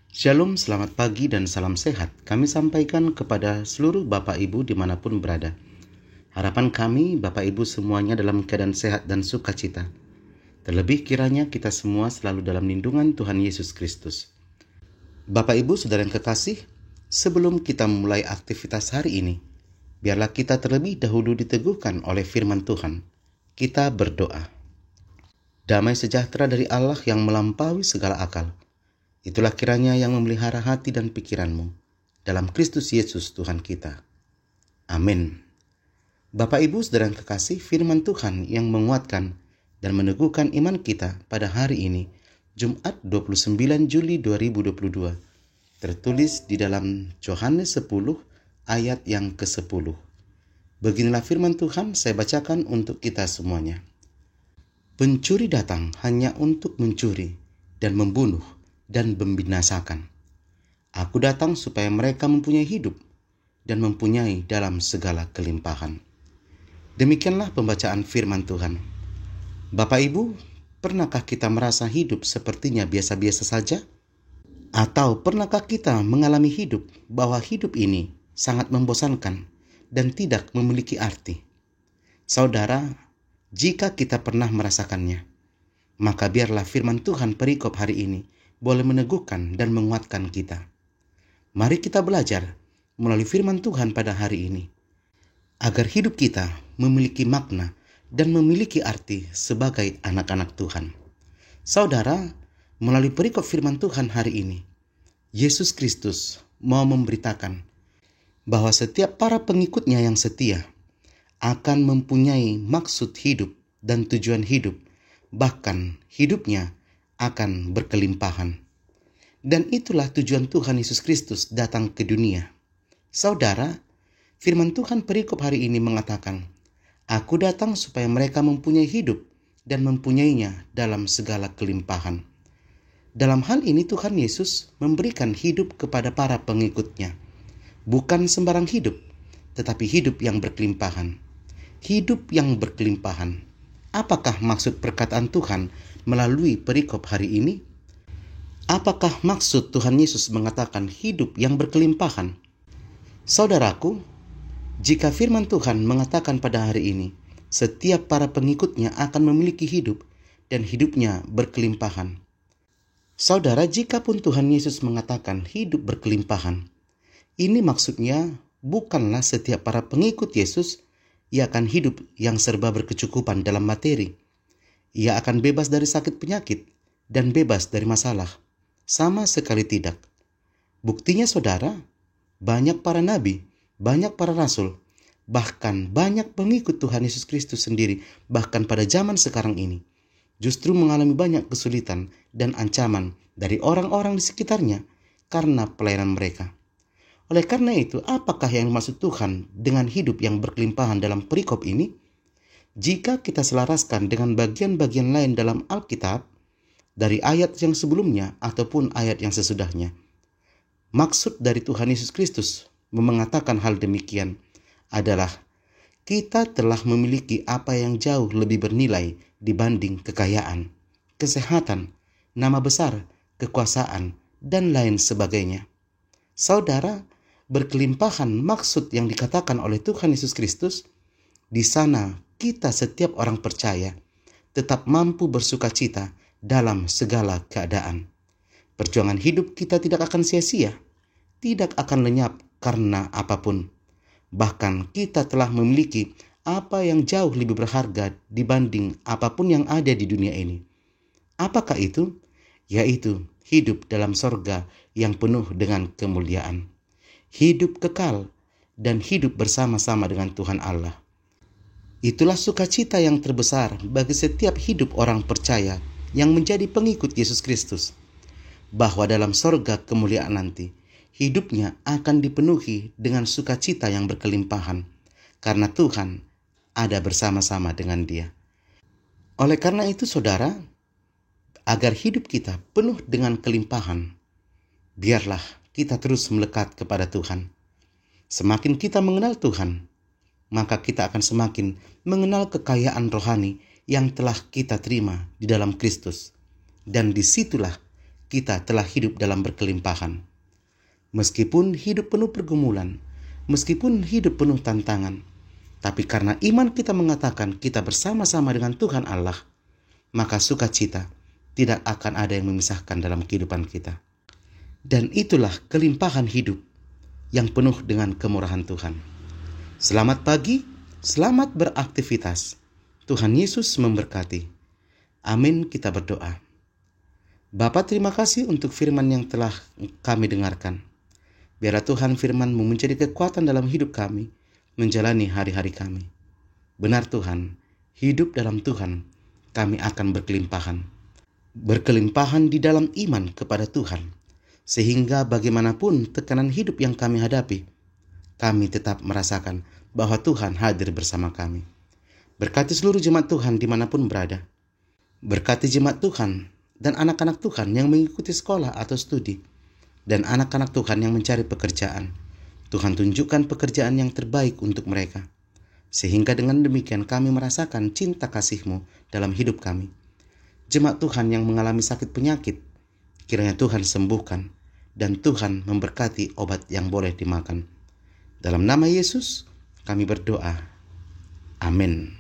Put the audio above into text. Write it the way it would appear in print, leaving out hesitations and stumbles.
Shalom, selamat pagi dan salam sehat. Kami sampaikan kepada seluruh Bapak Ibu dimanapun berada. Harapan kami Bapak Ibu semuanya dalam keadaan sehat dan sukacita. Terlebih kiranya kita semua selalu dalam lindungan Tuhan Yesus Kristus. Bapak Ibu saudara yang kekasih, sebelum kita memulai aktivitas hari ini, biarlah kita terlebih dahulu diteguhkan oleh firman Tuhan. Kita berdoa. Damai sejahtera dari Allah yang melampaui segala akal, itulah kiranya yang memelihara hati dan pikiranmu dalam Kristus Yesus Tuhan kita. Amin. Bapak Ibu saudara yang kekasih, firman Tuhan yang menguatkan dan meneguhkan iman kita pada hari ini, Jumat 29 Juli 2022, tertulis di dalam Yohanes 10 ayat yang ke-10. Beginilah firman Tuhan, saya bacakan untuk kita semuanya. Pencuri datang hanya untuk mencuri dan membunuh dan membinasakan. Aku datang supaya mereka mempunyai hidup dan mempunyai dalam segala kelimpahan. Demikianlah pembacaan firman Tuhan. Bapak Ibu, pernahkah kita merasa hidup sepertinya biasa-biasa saja? Atau pernahkah kita mengalami hidup bahwa hidup ini sangat membosankan dan tidak memiliki arti? Saudara, jika kita pernah merasakannya, maka biarlah firman Tuhan perikop hari ini boleh meneguhkan dan menguatkan kita. Mari kita belajar melalui firman Tuhan pada hari ini, agar hidup kita memiliki makna dan memiliki arti sebagai anak-anak Tuhan. Saudara, melalui perikop firman Tuhan hari ini, Yesus Kristus mau memberitakan bahwa setiap para pengikutnya yang setia akan mempunyai maksud hidup dan tujuan hidup, bahkan hidupnya akan berkelimpahan. Dan itulah tujuan Tuhan Yesus Kristus datang ke dunia. Saudara, firman Tuhan perikop hari ini mengatakan, Aku datang supaya mereka mempunyai hidup dan mempunyainya dalam segala kelimpahan. Dalam hal ini Tuhan Yesus memberikan hidup kepada para pengikutnya. Bukan sembarang hidup, tetapi hidup yang berkelimpahan. Hidup yang berkelimpahan. Apakah maksud perkataan Tuhan melalui perikop hari ini? Apakah maksud Tuhan Yesus mengatakan hidup yang berkelimpahan? Saudaraku, jika firman Tuhan mengatakan pada hari ini, setiap para pengikutnya akan memiliki hidup dan hidupnya berkelimpahan. Saudara, jikapun Tuhan Yesus mengatakan hidup berkelimpahan, ini maksudnya bukanlah setiap para pengikut Yesus ia akan hidup yang serba berkecukupan dalam materi. Ia akan bebas dari sakit penyakit dan bebas dari masalah. Sama sekali tidak. Buktinya saudara, banyak para nabi, banyak para rasul, bahkan banyak pengikut Tuhan Yesus Kristus sendiri, bahkan pada zaman sekarang ini, justru mengalami banyak kesulitan dan ancaman dari orang-orang di sekitarnya karena pelayanan mereka. Oleh karena itu, apakah yang dimaksud Tuhan dengan hidup yang berkelimpahan dalam perikop ini? Jika kita selaraskan dengan bagian-bagian lain dalam Alkitab, dari ayat yang sebelumnya ataupun ayat yang sesudahnya, maksud dari Tuhan Yesus Kristus mengatakan hal demikian adalah kita telah memiliki apa yang jauh lebih bernilai dibanding kekayaan, kesehatan, nama besar, kekuasaan, dan lain sebagainya. Saudara, berkelimpahan maksud yang dikatakan oleh Tuhan Yesus Kristus, di sana kita setiap orang percaya tetap mampu bersukacita dalam segala keadaan. Perjuangan hidup kita tidak akan sia-sia, tidak akan lenyap karena apapun. Bahkan kita telah memiliki apa yang jauh lebih berharga dibanding apapun yang ada di dunia ini. Apakah itu? Yaitu hidup dalam sorga yang penuh dengan kemuliaan. Hidup kekal dan hidup bersama-sama dengan Tuhan Allah. Itulah sukacita yang terbesar bagi setiap hidup orang percaya yang menjadi pengikut Yesus Kristus, bahwa dalam sorga kemuliaan nanti, hidupnya akan dipenuhi dengan sukacita yang berkelimpahan, karena Tuhan ada bersama-sama dengan Dia. Oleh karena itu saudara, agar hidup kita penuh dengan kelimpahan, biarlah kita terus melekat kepada Tuhan. Semakin kita mengenal Tuhan, maka kita akan semakin mengenal kekayaan rohani yang telah kita terima di dalam Kristus. Dan disitulah kita telah hidup dalam berkelimpahan. Meskipun hidup penuh pergumulan, meskipun hidup penuh tantangan, tapi karena iman kita mengatakan kita bersama-sama dengan Tuhan Allah, maka sukacita tidak akan ada yang memisahkan dalam kehidupan kita. Dan itulah kelimpahan hidup yang penuh dengan kemurahan Tuhan. Selamat pagi, selamat beraktivitas. Tuhan Yesus memberkati. Amin, kita berdoa. Bapa, terima kasih untuk firman yang telah kami dengarkan. Biarlah Tuhan firman-Mu menjadi kekuatan dalam hidup kami, menjalani hari-hari kami. Benar Tuhan, hidup dalam Tuhan, kami akan berkelimpahan. Berkelimpahan di dalam iman kepada Tuhan, sehingga bagaimanapun tekanan hidup yang kami hadapi, kami tetap merasakan bahwa Tuhan hadir bersama kami. Berkati seluruh jemaat Tuhan dimanapun berada. Berkati jemaat Tuhan dan anak-anak Tuhan yang mengikuti sekolah atau studi, dan anak-anak Tuhan yang mencari pekerjaan. Tuhan tunjukkan pekerjaan yang terbaik untuk mereka, sehingga dengan demikian kami merasakan cinta kasih-Mu dalam hidup kami. Jemaat Tuhan yang mengalami sakit penyakit, kiranya Tuhan sembuhkan, dan Tuhan memberkati obat yang boleh dimakan. Dalam nama Yesus kami berdoa. Amin.